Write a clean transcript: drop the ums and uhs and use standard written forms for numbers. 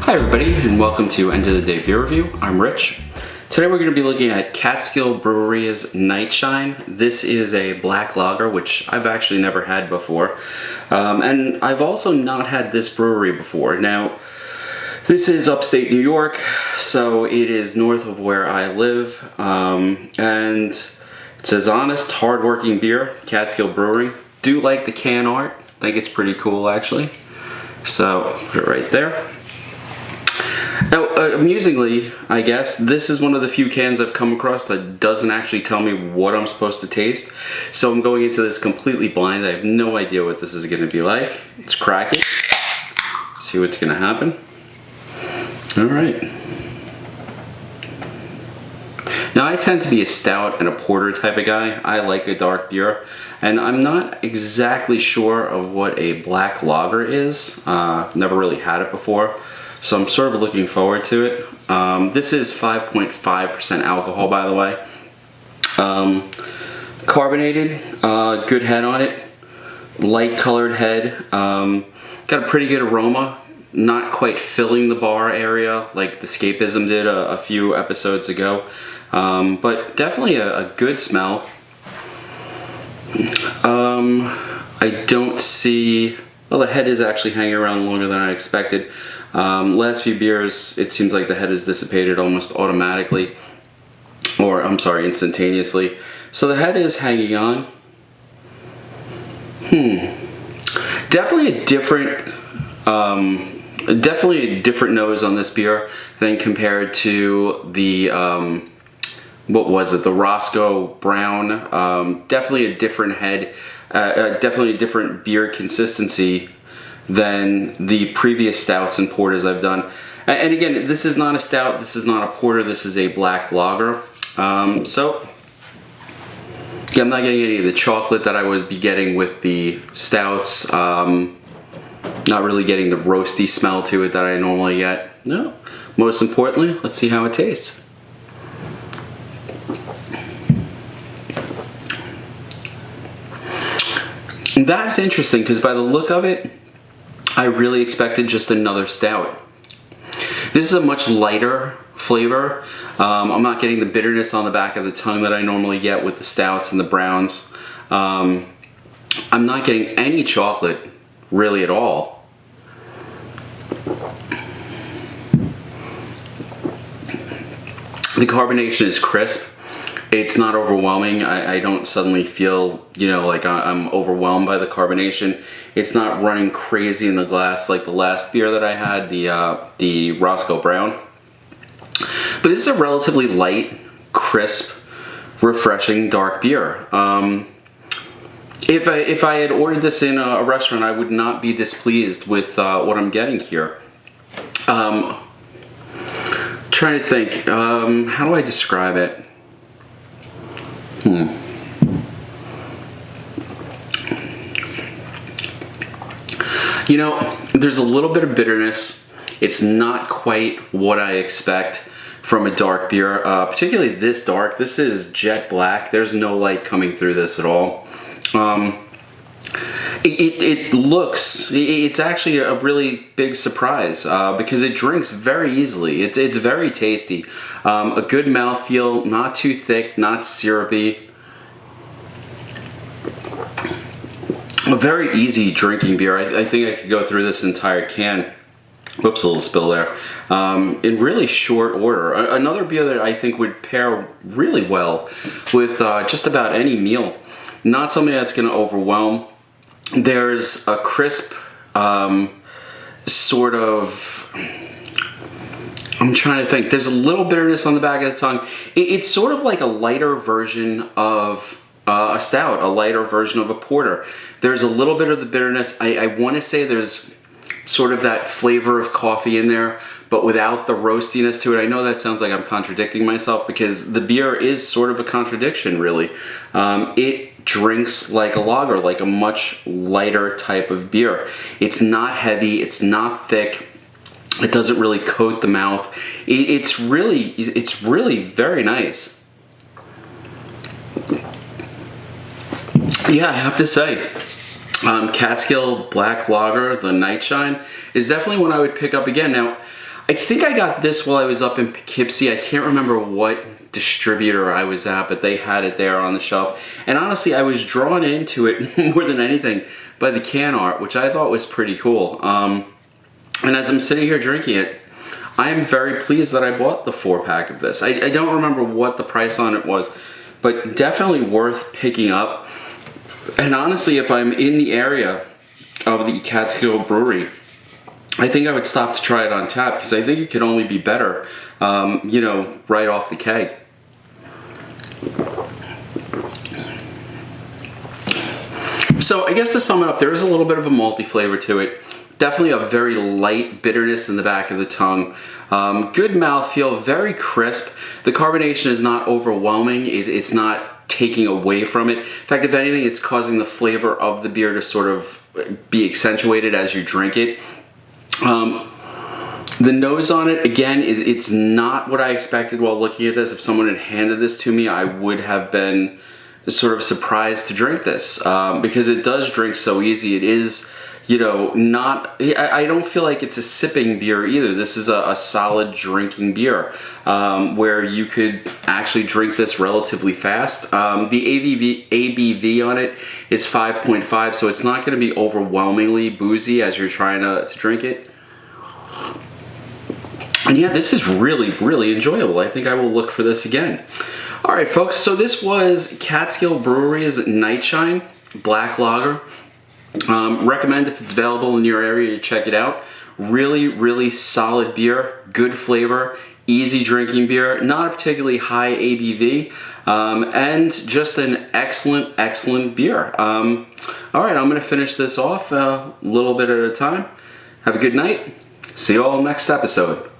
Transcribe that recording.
Hi everybody, and welcome to End of the Day Beer Review. I'm Rich. Today we're going to be looking at Catskill Brewery's Night Shine. This is a black lager, which I've actually never had before. And I've also not had this brewery before. Now, this is upstate New York, so it is north of where I live. And it says honest, hard-working beer, Catskill Brewery. Do like the can art. I think it's pretty cool, actually. So, put it right there. Now, amusingly, I guess, this is one of the few cans I've come across that doesn't actually tell me what I'm supposed to taste. So I'm going into this completely blind. I have no idea what this is going to be like. Let's crack it. See what's going to happen. All right. Now, I tend to be a stout and a porter type of guy. I like a dark beer. And I'm not exactly sure of what a black lager is. Never really had it before. So I'm sort of looking forward to it. This is 5.5% alcohol, by the way. Carbonated, good head on it. Light colored head. Got a pretty good aroma. Not quite filling the bar area like the Escapism did a few episodes ago. But definitely a good smell. I don't see... Well, the head is actually hanging around longer than I expected. Last few beers, it seems like the head is dissipated almost automatically. Or, I'm sorry, instantaneously. So the head is hanging on. Definitely a different nose on this beer than compared to the, what was it, the Roscoe Brown. Definitely a different head. Definitely a different beer consistency than the previous stouts and porters I've done. And again, this is not a stout, this is not a porter, this is a black lager. So, yeah, I'm not getting any of the chocolate that I would be getting with the stouts. Not really getting the roasty smell to it that I normally get. No. Most importantly, let's see how it tastes. That's interesting because by the look of it, I really expected just another stout. This is a much lighter flavor. I'm not getting the bitterness on the back of the tongue that I normally get with the stouts and the browns. I'm not getting any chocolate really at all. The carbonation is crisp. It's not overwhelming. I don't suddenly feel, you know, like I'm overwhelmed by the carbonation. It's not running crazy in the glass like the last beer that I had, the Roscoe Brown. But this is a relatively light, crisp, refreshing dark beer. If I had ordered this in a restaurant, I would not be displeased with what I'm getting here. Trying to think, how do I describe it? You know, there's a little bit of bitterness. It's not quite what I expect from a dark beer, particularly this dark. This is jet black. There's no light coming through this at all. It's actually a really big surprise because it drinks very easily. It's very tasty. A good mouthfeel, not too thick, not syrupy. A very easy drinking beer. I think I could go through this entire can. Whoops, a little spill there. In really short order. Another beer that I think would pair really well with just about any meal. Not something that's going to overwhelm. There's a crisp sort of... I'm trying to think. There's a little bitterness on the back of the tongue. It's sort of like a lighter version of a stout, a lighter version of a porter. There's a little bit of the bitterness. I want to say there's sort of that flavor of coffee in there, but without the roastiness to it. I know that sounds like I'm contradicting myself because the beer is sort of a contradiction, really. It drinks like a lager, like a much lighter type of beer. It's not heavy, it's not thick. It doesn't really coat the mouth. It's really very nice. Yeah, I have to say, Catskill Black Lager, the Night Shine, is definitely one I would pick up again. Now, I think I got this while I was up in Poughkeepsie. I can't remember what distributor I was at, but they had it there on the shelf. And honestly, I was drawn into it more than anything by the can art, which I thought was pretty cool. And as I'm sitting here drinking it, I am very pleased that I bought the 4-pack of this. I don't remember what the price on it was, but definitely worth picking up. And honestly, if I'm in the area of the Catskill Brewery, I think I would stop to try it on tap, because I think it could only be better, you know, right off the keg. So I guess to sum it up, there is a little bit of a malty flavor to it. Definitely a very light bitterness in the back of the tongue. Good mouthfeel, very crisp. The carbonation is not overwhelming. It's not taking away from it. In fact, if anything, it's causing the flavor of the beer to sort of be accentuated as you drink it. The nose on it, again, it's not what I expected while looking at this. If someone had handed this to me, I would have been sort of surprised to drink this, because it does drink so easy. It is, you know, not, I don't feel like it's a sipping beer either. This is a solid drinking beer, where you could actually drink this relatively fast. The ABV on it is 5.5, so it's not going to be overwhelmingly boozy as you're trying to drink it. And yeah, this is really, really enjoyable. I think I will look for this again. All right, folks, so this was Catskill Brewery's Nightshine Black Lager. Recommend, if it's available in your area, to check it out. Really, really solid beer, good flavor, easy drinking beer, not a particularly high ABV, and just an excellent, excellent beer. All right, I'm gonna finish this off a little bit at a time. Have a good night. See you all next episode.